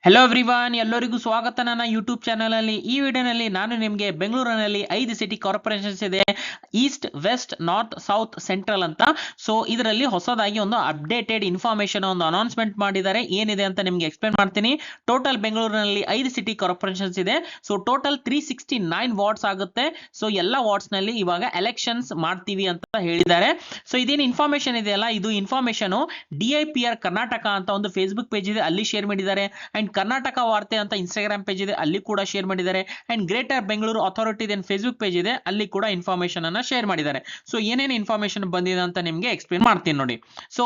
Hello everyone, ಎಲ್ಲರಿಗೂ ಸ್ವಾಗತ ನನ್ನ ಯೂಟ್ಯೂಬ್ ಚಾನಲ್ ಅಲ್ಲಿ. ಈ ವಿಡಿಯೋನಲ್ಲಿ ನಾನು ನಿಮಗೆ ಬೆಂಗಳೂರಿನಲ್ಲಿ 5 ಸಿಟಿ ಕಾರ್ಪೊರೇಷನ್ಸ್ ಇದೆ, east, west, north, south, central ಅಂತ. ಸೊ ಇದರಲ್ಲಿ ಹೊಸದಾಗಿ ಒಂದು ಅಪ್ಡೇಟೆಡ್ ಇನ್ಫಾರ್ಮೇಶನ್ ಒಂದು ಅನೌನ್ಸ್ಮೆಂಟ್ ಮಾಡಿದ್ದಾರೆ. ಏನಿದೆ ಅಂತ ನಿಮಗೆ ಎಕ್ಸ್ಪ್ಲೇನ್ ಮಾಡ್ತೀನಿ. ಟೋಟಲ್ ಬೆಂಗಳೂರಿನಲ್ಲಿ 5 ಸಿಟಿ ಕಾರ್ಪೊರೇಷನ್ಸ್ ಇದೆ. ಸೊ ಟೋಟಲ್ 369 ವಾರ್ಡ್ಸ್ ಆಗುತ್ತೆ. ಸೊ ಎಲ್ಲ ವಾರ್ಡ್ಸ್ ನಲ್ಲಿ ಇವಾಗ ಎಲೆಕ್ಷನ್ಸ್ ಮಾಡ್ತೀವಿ ಅಂತ ಹೇಳಿದ್ದಾರೆ. ಸೊ ಇದೇನು ಇನ್ಫಾರ್ಮೇಶನ್ ಇದೆಯಲ್ಲ, ಇದು ಇನ್ಫಾರ್ಮೇಶನ್ DIPR ಕರ್ನಾಟಕ ಅಂತ ಒಂದು ಫೇಸ್ಬುಕ್ ಪೇಜ್ ಇದೆ, ಅಲ್ಲಿ ಶೇರ್ ಮಾಡಿದ್ದಾರೆ. ಅಂಡ್ ಕರ್ನಾಟಕ ವಾರ್ತೆ ಅಂತ ಇನ್ಸ್ಟಾಗ್ರಾಮ್ ಪೇಜ್ ಇದೆ, ಅಲ್ಲಿ ಕೂಡ ಶೇರ್ ಮಾಡಿದ್ದಾರೆ. And greater Bengaluru authority Facebook page ಇದೆ, ಅಲ್ಲಿ ಕೂಡ ಇನ್ಫಾರ್ಮೇಶನ್ ಅನ್ನ ಶೇರ್ ಮಾಡಿದ್ದಾರೆ. ಸೊ ಏನೇನು ಇನ್ಫಾರ್ಮೇಶನ್ ಬಂದಿದೆ ಅಂತ ನಿಮಗೆ ಎಕ್ಸ್ಪ್ಲೇನ್ ಮಾಡ್ತೀನಿ ನೋಡಿ. ಸೊ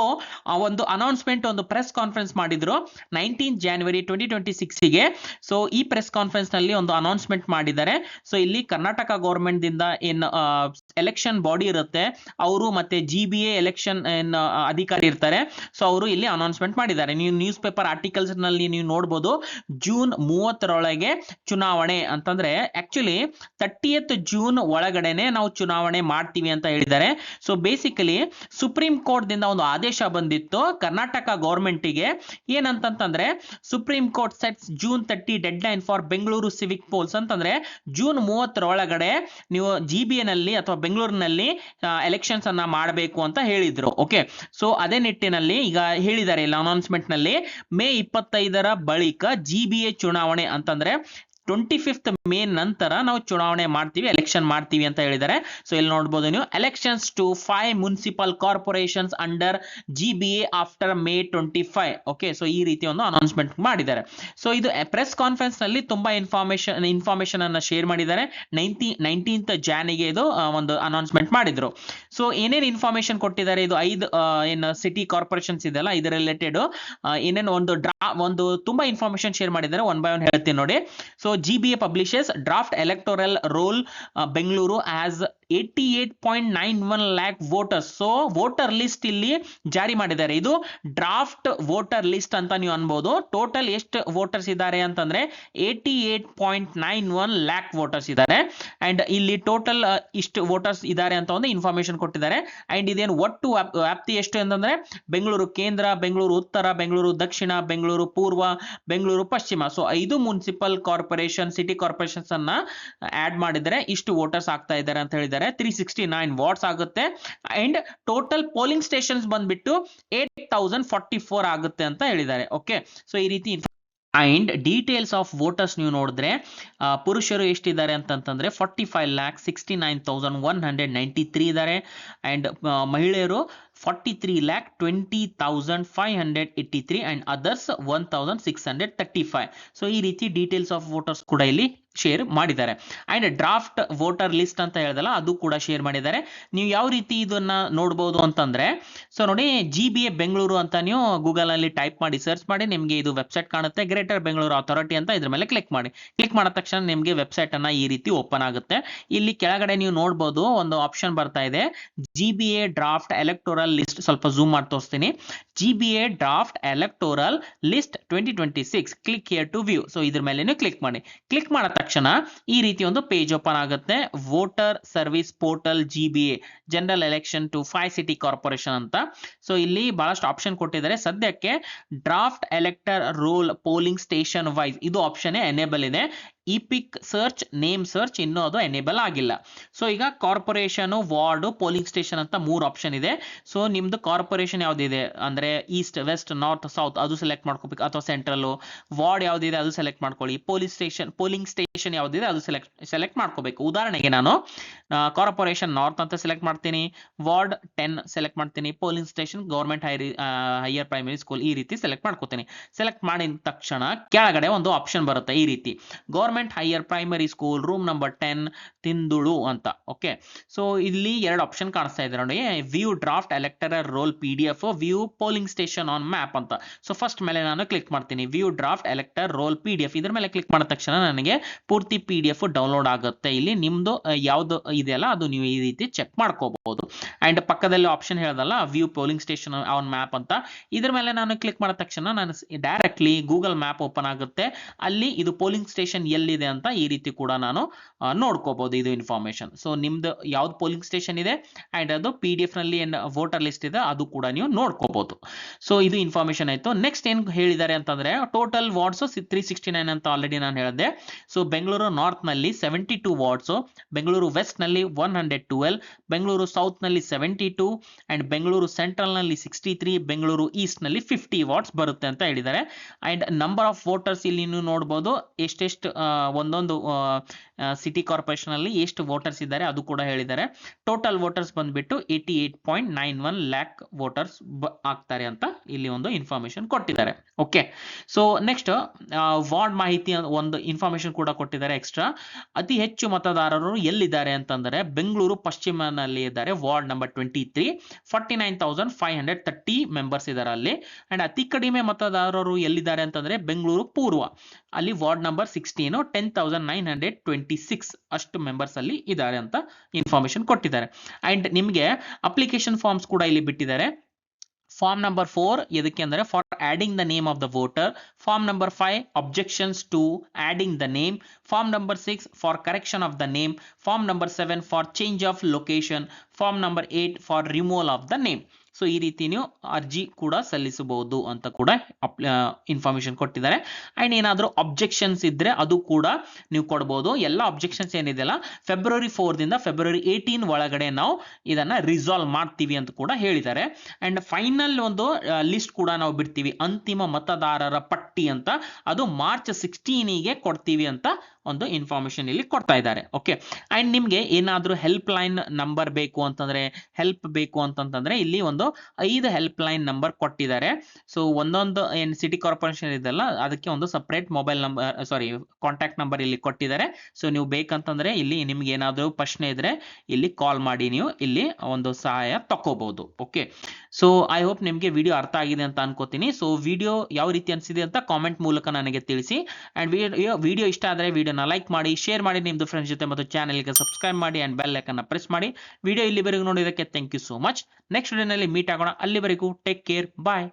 ಒಂದು ಅನೌನ್ಸ್ಮೆಂಟ್, ಒಂದು ಪ್ರೆಸ್ ಕಾನ್ಫರೆನ್ಸ್ ಮಾಡಿದ್ರು 19 January 2026 ಗೆ. ಸೊ ಈ ಪ್ರೆಸ್ ಕಾನ್ಫರೆನ್ಸ್ ನಲ್ಲಿ ಒಂದು ಅನೌನ್ಸ್ಮೆಂಟ್ ಮಾಡಿದ್ದಾರೆ. ಸೊ ಇಲ್ಲಿ ಕರ್ನಾಟಕ ಗೌರ್ಮೆಂಟ್ ದಿಂದ ಏನು ಎಲೆಕ್ಷನ್ ಬಾಡಿ ಇರುತ್ತೆ, ಅವರು ಮತ್ತೆ GBA ಎಲೆಕ್ಷನ್ ಅಧಿಕಾರಿ ಇರ್ತಾರೆ. ಸೊ ಅವರು ಇಲ್ಲಿ ಅನೌನ್ಸ್ಮೆಂಟ್ ಮಾಡಿದ್ದಾರೆ. ನೀವು ನ್ಯೂಸ್ ಪೇಪರ್ ಆರ್ಟಿಕಲ್ಸ್ ನಲ್ಲಿ ನೀವು ನೋಡಬಹುದು, ಜೂನ್ 30ರೊಳಗೆ ಚುನಾವಣೆ ಅಂತಂದ್ರೆ ಆಕ್ಚುಲಿ 30th ಜೂನ್ ಒಳಗಡೆನೆ ನಾವು ಚುನಾವಣೆ ಮಾಡ್ತೀವಿ ಅಂತ ಹೇಳಿದ್ದಾರೆ. ಸೊ ಬೇಸಿಕಲಿ ಸುಪ್ರೀಂ ಕೋರ್ಟ್ ದಿಂದ ಒಂದು ಆದೇಶ ಬಂದಿತ್ತು ಕರ್ನಾಟಕ ಗೌರ್ಮೆಂಟ್ ಗೆ. ಏನಂತಂದ್ರೆ supreme court sets June 30 dead line for Bengaluru Civic poles ಅಂತಂದ್ರೆ ಜೂನ್ 30ರೊಳಗಡೆ ನೀವು GBA ನಲ್ಲಿ ಅಥವಾ ಬೆಂಗಳೂರಿನಲ್ಲಿ ಎಲೆಕ್ಷನ್ಸ್ ಅನ್ನ ಮಾಡಬೇಕು ಅಂತ ಹೇಳಿದ್ರು. ಓಕೆ, ಸೊ ಅದೇ ನಿಟ್ಟಿನಲ್ಲಿ ಈಗ ಹೇಳಿದ್ದಾರೆ ಇಲ್ಲ ಅನೌನ್ಸ್ಮೆಂಟ್ ನಲ್ಲಿ, ಮೇ 25ರ ಬಳಿಕ GBA ಚುನಾವಣೆ ಅಂತಂದ್ರೆ 25th ಮೇ ನಂತರ ನಾವು ಚುನಾವಣೆ ಮಾಡ್ತೀವಿ, ಎಲೆಕ್ಷನ್ ಮಾಡ್ತೀವಿ ಅಂತ ಹೇಳಿದ್ದಾರೆ. ಸೊ ಇಲ್ಲಿ ನೋಡಬಹುದು ನೀವು, elections to 5 municipal corporations under GBA after May 25. Okay, so ಈ ರೀತಿ ಒಂದು ಅನೌನ್ಸ್ಮೆಂಟ್ ಮಾಡಿದ್ದಾರೆ. ಸೊ ಇದು ಪ್ರೆಸ್ ಕಾನ್ಫರೆನ್ಸ್ ನಲ್ಲಿ ತುಂಬಾ ಇನ್ಫಾರ್ಮೇಶನ್ ಅನ್ನ ಶೇರ್ ಮಾಡಿದ್ದಾರೆ. 19th ಜಾನಿಗೆ ಇದು ಒಂದು ಅನೌನ್ಸ್ಮೆಂಟ್ ಮಾಡಿದ್ರು. ಸೊ ಏನೇನು ಇನ್ಫಾರ್ಮೇಶನ್ ಕೊಟ್ಟಿದ್ದಾರೆ, ಇದು 5 ಏನು ಸಿಟಿ ಕಾರ್ಪೊರೇಷನ್ಸ್ ಇದೆಲ್ಲ ಇದರ ರಿಲೇಟೆಡ್ ಏನೇನು ಒಂದು ತುಂಬಾ ಇನ್ಫಾರ್ಮೇಶನ್ ಶೇರ್ ಮಾಡಿದ್ದಾರೆ. ಒನ್ ಬೈ ಒನ್ ಹೇಳ್ತೀನಿ ನೋಡಿ. So GBA publishes draft electoral roll Bengaluru as 88.91 lakh voters. So voter list ಇಲ್ಲಿ ಜಾರಿ ಮಾಡಿದ್ದಾರೆ. ಇದು ಡ್ರಾಫ್ಟ್ ವೋಟರ್ ಲಿಸ್ಟ್ ಅಂತ ನೀವು ಅನ್ಬೋದು. ಟೋಟಲ್ ಎಷ್ಟು ವೋಟರ್ಸ್ ಇದ್ದಾರೆ ಅಂತಂದ್ರೆ 88.91 lakh ವೋಟರ್ಸ್ ಇದ್ದಾರೆ. ಅಂಡ್ ಇಲ್ಲಿ ಟೋಟಲ್ ಇಷ್ಟು ವೋಟರ್ಸ್ ಇದ್ದಾರೆ ಅಂತ ಒಂದು ಇನ್ಫಾರ್ಮೇಶನ್ ಕೊಟ್ಟಿದ್ದಾರೆ. ಅಂಡ್ ಇದೇನು ಒಟ್ಟು ವ್ಯಾಪ್ತಿ ಎಷ್ಟು ಅಂತಂದ್ರೆ ಬೆಂಗಳೂರು ಕೇಂದ್ರ, ಬೆಂಗಳೂರು ಉತ್ತರ, ಬೆಂಗಳೂರು ದಕ್ಷಿಣ, ಬೆಂಗಳೂರು ಪೂರ್ವ, ಬೆಂಗಳೂರು ಪಶ್ಚಿಮ. So 5 municipal corporation, city corporations ಅನ್ನ ಆಡ್ ಮಾಡಿದರೆ ಇಷ್ಟು ವೋಟರ್ಸ್ ಆಗ್ತಾ ಇದ್ದಾರೆ ಅಂತ ಹೇಳಿದ್ದಾರೆ. 369 ವಾರ್ಡ್ಸ್ ಆಗುತ್ತೆ. ಅಂಡ್ ಟೋಟಲ್ ಪೋಲಿಂಗ್ ಸ್ಟೇಷನ್ಸ್ ಬಂದ್ಬಿಟ್ಟು 8044 ಆಗುತ್ತೆ ಅಂತ ಹೇಳಿದ್ದಾರೆ. ಓಕೆ, ಸೊ ಈ ರೀತಿ ಅಂಡ್ ಡೀಟೇಲ್ಸ್ ಆಫ್ ವೋಟರ್ಸ್ ನೀವು ನೋಡಿದ್ರೆ ಪುರುಷರು ಎಷ್ಟಿದ್ದಾರೆ ಅಂತಂತಂದ್ರೆ 45,69,193 ಇದ್ದಾರೆ. ಅಂಡ್ ಮಹಿಳೆಯರು 43,20,583 ಅಂಡ್ ಅದರ್ಸ್ 1,635. ಸೊ ಈ ರೀತಿ ಡೀಟೇಲ್ಸ್ ಆಫ್ ವೋಟರ್ಸ್ ಕೂಡ ಇಲ್ಲಿ ಶೇರ್ ಮಾಡಿದ್ದಾರೆ. ಅಂಡ್ ಡ್ರಾಫ್ಟ್ ವೋಟರ್ ಲಿಸ್ಟ್ ಅಂತ ಹೇಳಿದಲ್ಲ, ಅದು ಕೂಡ ಶೇರ್ ಮಾಡಿದ್ದಾರೆ. ನೀವು ಯಾವ ರೀತಿ ಇದನ್ನ ನೋಡಬಹುದು ಅಂತಂದ್ರೆ, ಸೊ ನೋಡಿ, GBA ಬೆಂಗಳೂರು ಅಂತ ನೀವು ಗೂಗಲ್ ಅಲ್ಲಿ ಟೈಪ್ ಮಾಡಿ ಸರ್ಚ್ ಮಾಡಿ, ನಿಮಗೆ ಇದು ವೆಬ್ಸೈಟ್ ಕಾಣುತ್ತೆ, ಗ್ರೇಟರ್ ಬೆಂಗಳೂರು ಅಥಾರಿಟಿ ಅಂತ. ಇದ್ರ ಮೇಲೆ ಕ್ಲಿಕ್ ಮಾಡಿ. ಕ್ಲಿಕ್ ಮಾಡಿದ ತಕ್ಷಣ ನಿಮಗೆ ವೆಬ್ಸೈಟ್ ಅನ್ನ ಈ ರೀತಿ ಓಪನ್ ಆಗುತ್ತೆ. ಇಲ್ಲಿ ಕೆಳಗಡೆ ನೀವು ನೋಡಬಹುದು ಒಂದು ಆಪ್ಷನ್ ಬರ್ತಾ ಇದೆ, GBA ಡ್ರಾಫ್ಟ್ ಎಲೆಕ್ಟೋರಲ್ ಲಿಸ್ಟ್. ಸ್ವಲ್ಪ ಝೂಮ್ ಮಾಡಿ ತೋರಿಸ್ತೀನಿ. GBA draft electoral list 2026, click here to view. So ಇದ್ರ ಮೇಲೆ ಕ್ಲಿಕ್ ಮಾಡಿ. ಕ್ಲಿಕ್ ಮಾಡಿದ ತಕ್ಷಣ ಈ ರೀತಿ ಒಂದು ಪೇಜ್ ಓಪನ್ ಆಗುತ್ತೆ. Voter service portal GBA general election to 5 city corporation ಅಂತ. ಸೊ ಇಲ್ಲಿ ಬಹಳಷ್ಟು ಆಪ್ಷನ್ ಕೊಟ್ಟಿದ್ದಾರೆ. ಸದ್ಯಕ್ಕೆ draft elector roll polling station wise ಇದು ಆಪ್ಷನ್ ಎನೇಬಲ್ ಇದೆ. ಇಪಿಕ್ ಸರ್ಚ್, ನೇಮ್ ಸರ್ಚ್ ಇನ್ನೂ ಅದು ಎನೇಬಲ್ ಆಗಿಲ್ಲ. ಸೊ ಈಗ ಕಾರ್ಪೊರೇಷನ್, ವಾರ್ಡ್, ಪೋಲಿಂಗ್ ಸ್ಟೇಷನ್ ಅಂತ 3 ಆಪ್ಷನ್ ಇದೆ. ಸೊ ನಿಮ್ದು ಕಾರ್ಪೊರೇಷನ್ ಯಾವ್ದಿದೆ ಅಂದ್ರೆ ಈಸ್ಟ್, ವೆಸ್ಟ್, ನಾರ್ತ್, ಸೌತ್ ಅದು ಸೆಲೆಕ್ಟ್ ಮಾಡ್ಕೋಬೇಕು, ಅಥವಾ ಸೆಂಟ್ರಲ್. ವಾರ್ಡ್ ಯಾವ್ದಿದೆ ಅದು ಸೆಲೆಕ್ಟ್ ಮಾಡ್ಕೊಳ್ಳಿ. ಪೋಲಿಂಗ್ ಸ್ಟೇಷನ್ ಯಾವ್ದಿದೆ ಅದು ಸೆಲೆಕ್ಟ್ ಮಾಡ್ಕೋಬೇಕು. ಉದಾಹರಣೆಗೆ ನಾನು ಕಾರ್ಪೊರೇಷನ್ ನಾರ್ತ್ ಅಂತ ಸೆಲೆಕ್ಟ್ ಮಾಡ್ತೀನಿ, ವಾರ್ಡ್ 10 ಸೆಲೆಕ್ಟ್ ಮಾಡ್ತೀನಿ, polling station government higher primary school ಈ ರೀತಿ ಸೆಲೆಕ್ಟ್ ಮಾಡ್ಕೋತೀನಿ. ಸೆಲೆಕ್ಟ್ ಮಾಡಿದ ತಕ್ಷಣ ಕೆಳಗಡೆ ಒಂದು ಆಪ್ಷನ್ ಬರುತ್ತೆ ಈ ರೀತಿ, government higher primary school, room number 10, ತಿಂದುಳು ಅಂತ. ಓಕೆ, ಸೊ ಇಲ್ಲಿ 2 ಆಪ್ಷನ್ ಕಾಣಿಸ್ತಾ ಇದೆ ನೋಡಿ, view draft electoral roll PDF, view polling station on map ಅಂತ. ಸೊ ಫಸ್ಟ್ ಮೇಲೆ ನಾನು ಕ್ಲಿಕ್ ಮಾಡ್ತೀನಿ, view draft elector roll PDF. ಇದ್ರ ಮೇಲೆ ಕ್ಲಿಕ್ ಮಾಡಿದ ತಕ್ಷಣ ನನಗೆ ಪೂರ್ತಿ PDF ಡೌನ್ಲೋಡ್ ಆಗುತ್ತೆ. ಇಲ್ಲಿ ನಿಮ್ದು ಯಾವ್ದು ಇದೆಯಲ್ಲ ಅದು ನೀವು ಈ ರೀತಿ ಚೆಕ್ ಮಾಡ್ಕೋಬಹುದು. ಅಂಡ್ ಪಕ್ಕದಲ್ಲಿ ಆಪ್ಷನ್ ಹೇಳ್ದಲ್ಲ view polling station on map ಅಂತ, ಇದ್ರ ಮೇಲೆ ನಾನು ಕ್ಲಿಕ್ ಮಾಡಿದ ತಕ್ಷಣ ನಾನು ಡೈರೆಕ್ಟ್ಲಿ ಗೂಗಲ್ ಮ್ಯಾಪ್ ಓಪನ್ ಆಗುತ್ತೆ. ಅಲ್ಲಿ ಇದು ಪೋಲಿಂಗ್ ಸ್ಟೇಷನ್ ಎಲ್ಲಿದೆ ಅಂತ ಈ ರೀತಿ ಕೂಡ ನಾನು ನೋಡ್ಕೋಬಹುದು ಇದು ಇನ್ಫಾರ್ಮೇಶನ್. ಸೊ ನಿಮ್ದು ಯಾವ್ದು ಪೋಲಿಂಗ್ ಸ್ಟೇಷನ್ ಇದೆ ಅಂಡ್ ಅದು PDF ನಲ್ಲಿ ವೋಟರ್ ಲಿಸ್ಟ್ ಇದೆ ಅದು ಕೂಡ ನೀವು ನೋಡ್ಕೋಬಹುದು. ಸೊ ಇದು ಇನ್ಫಾರ್ಮೇಶನ್ ಆಯ್ತು. ನೆಕ್ಸ್ಟ್ ಏನ್ ಹೇಳಿದ್ದಾರೆ ಅಂತಂದ್ರೆ ಟೋಟಲ್ ವಾರ್ಡ್ಸ್ 369 ಅಂತ ಆಲ್ರೆಡಿ ನಾನು ಹೇಳಿದೆ. ಸೊ ಬೆಂಗಳೂರು ನಾರ್ತ್ ನಲ್ಲಿ 72 ವಾರ್ಡ್ಸ್, ಬೆಂಗಳೂರು ವೆಸ್ಟ್ ನಲ್ಲಿ 112, ಬೆಂಗಳೂರು ಸೌತ್ ನಲ್ಲಿ 72 ಅಂಡ್ ಬೆಂಗಳೂರು ಸೆಂಟ್ರಲ್ ನಲ್ಲಿ 63, ಬೆಂಗಳೂರು ಈಸ್ಟ್ ನಲ್ಲಿ 50 ವಾರ್ಡ್ಸ್ ಬರುತ್ತೆ ಅಂತ ಹೇಳಿದ್ದಾರೆ. ಅಂಡ್ ನಂಬರ್ ಆಫ್ ವೋಟರ್ಸ್ ಇಲ್ಲಿ ನೀವು ನೋಡಬಹುದು ಎಷ್ಟೆಷ್ಟು ಒಂದೊಂದು ಸಿಟಿ ಕಾರ್ಪೊರೇಷನ್ ಅಲ್ಲಿ ಎಷ್ಟು ವೋಟರ್ಸ್ ಇದ್ದಾರೆ ಅದು ಕೂಡ ಹೇಳಿದ್ದಾರೆ. ಟೋಟಲ್ ವೋಟರ್ಸ್ ಬಂದ್ಬಿಟ್ಟು 88.91 ಲ್ಯಾಕ್ ವೋಟರ್ಸ್ ಆಗ್ತಾರೆ ಅಂತ ಇಲ್ಲಿ ಒಂದು ಇನ್ಫಾರ್ಮೇಶನ್ ಕೊಟ್ಟಿದ್ದಾರೆ. ಓಕೆ, ಸೊ ನೆಕ್ಸ್ಟ್ ವಾರ್ಡ್ ಮಾಹಿತಿ ಒಂದು ಇನ್ಫಾರ್ಮೇಶನ್ ಕೂಡ ಕೊಟ್ಟಿದ್ದಾರೆ ಎಕ್ಸ್ಟ್ರಾ. ಅತಿ ಹೆಚ್ಚು ಮತದಾರರು ಎಲ್ಲಿದ್ದಾರೆ ಅಂತಂದ್ರೆ ಬೆಂಗಳೂರು ಪಶ್ಚಿಮನಲ್ಲಿ ಇದ್ದಾರೆ, ವಾರ್ಡ್ ನಂಬರ್ 23, 49,530 ಮೆಂಬರ್ಸ್ ಇದ್ದಾರೆ ಅಲ್ಲಿ. ಅಂಡ್ ಅತಿ ಕಡಿಮೆ ಮತದಾರರು ಎಲ್ಲಿದ್ದಾರೆ ಅಂತಂದ್ರೆ ಬೆಂಗಳೂರು ಪೂರ್ವ, ಅಲ್ಲಿ ವಾರ್ಡ್ ನಂಬರ್ 16, 10,926 ಅಷ್ಟು ಮೆಂಬರ್ಸ್ ಅಲ್ಲಿ ಇದ್ದಾರೆ ಅಂತ ಇನ್ಫಾರ್ಮೇಶನ್ ಕೊಟ್ಟಿದ್ದಾರೆ. ಅಂಡ್ ನಿಮಗೆ ಅಪ್ಲಿಕೇಶನ್ ಫಾರ್ಮ್ಸ್ ಕೂಡ ಇಲ್ಲಿ ಬಿಟ್ಟಿದ್ದಾರೆ. ಫಾರ್ಮ್ ನಂಬರ್ 4 ಎದಕ್ಕೆ ಅಂದರೆ for adding the name of the voter, form number 5 objections to adding the name, form number 6 for correction of the name, form number 7 for change of location, form number 8 for removal of the name. So ಈ ರೀತಿ ನೀವು ಅರ್ಜಿ ಕೂಡ ಸಲ್ಲಿಸಬಹುದು ಅಂತ ಕೂಡ information ಕೊಟ್ಟಿದ್ದಾರೆ. And ಏನಾದರೂ ಅಬ್ಜೆಕ್ಷನ್ಸ್ ಇದ್ರೆ ಅದು ಕೂಡ ನೀವು ಕೊಡಬಹುದು. ಎಲ್ಲ ಅಬ್ಜೆಕ್ಷನ್ಸ್ ಏನಿದೆಯಲ್ಲ ಫೆಬ್ರವರಿ 4 ದಿಂದ ಫೆಬ್ರವರಿ 18 ಒಳಗಡೆ ನಾವು ಇದನ್ನ ರಿಸಾಲ್ವ್ ಮಾಡ್ತೀವಿ ಅಂತ ಕೂಡ ಹೇಳಿದ್ದಾರೆ. ಅಂಡ್ ಫೈನಲ್ ಒಂದು ಲಿಸ್ಟ್ ಕೂಡ ನಾವು ಬಿಡ್ತೀವಿ, ಅಂತಿಮ ಮತದಾರರ ಪಟ್ಟಿ ಅಂತ, ಅದು ಮಾರ್ಚ್ 16ಗೆ ಕೊಡ್ತೀವಿ ಅಂತ ಒಂದು ಇನ್ಫಾರ್ಮೇಶನ್ ಇಲ್ಲಿ ಕೊಡ್ತಾ ಇದ್ದಾರೆ. ಓಕೆ, ಅಂಡ್ ನಿಮ್ಗೆ ಏನಾದ್ರೂ ಹೆಲ್ಪ್ ಲೈನ್ ನಂಬರ್ ಬೇಕು ಅಂತಂದ್ರೆ, ಹೆಲ್ಪ್ ಬೇಕು ಅಂತಂದ್ರೆ ಇಲ್ಲಿ ಒಂದು 5 ಹೆಲ್ಪ್ ಲೈನ್ ನಂಬರ್ ಕೊಟ್ಟಿದ್ದಾರೆ. ಸೊ ಒಂದೊಂದು ಏನ್ ಸಿಟಿ ಕಾರ್ಪೊರೇಷನ್ ಇದೆಲ್ಲ ಅದಕ್ಕೆ ಒಂದು separate mobile number contact number ಇಲ್ಲಿ ಕೊಟ್ಟಿದ್ದಾರೆ. ಸೊ ನೀವು ಬೇಕಂತಂದ್ರೆ ಇಲ್ಲಿ ನಿಮ್ಗೆ ಏನಾದ್ರೂ ಪ್ರಶ್ನೆ ಇದ್ರೆ ಇಲ್ಲಿ ಕಾಲ್ ಮಾಡಿ ನೀವು ಇಲ್ಲಿ ಒಂದು ಸಹಾಯ ತಕೋಬಹುದು. ಓಕೆ, ಸೊ ಐ ಹೋಪ್ ನಿಮ್ಗೆ ವಿಡಿಯೋ ಅರ್ಥ ಆಗಿದೆ ಅಂತ ಅನ್ಕೋತೀನಿ. ಸೊ ವಿಡಿಯೋ ಯಾವ ರೀತಿ ಅನ್ಸಿದೆ ಅಂತ ಕಾಮೆಂಟ್ ಮೂಲಕ ನನಗೆ ತಿಳಿಸಿ. ಅಂಡ್ ವಿಡಿಯೋ ಇಷ್ಟ ಆದ್ರೆ ವಿಡಿಯೋನ ಲೈಕ್ ಮಾಡಿ, ಶೇರ್ ಮಾಡಿ ನಿಮ್ದು ಫ್ರೆಂಡ್ಸ್ ಜೊತೆ, ಮತ್ತು ಚಾನೆಲ್ಗೆ ಸಬ್ಸ್ಕ್ರೈಬ್ ಮಾಡಿ ಅಂಡ್ ಬೆಲ್ ಐಕನ್ ಪ್ರೆಸ್ ಮಾಡಿ. ವಿಡಿಯೋ ಇಲ್ಲಿವರೆಗೂ ನೋಡಿದಕ್ಕೆ thank you so much. Next ವಿಡಿಯೋನಲ್ಲಿ ಮೀಟ್ ಆಗೋಣ. ಅಲ್ಲಿವರೆಗೂ ಟೇಕ್ ಕೇರ್, ಬಾಯ್.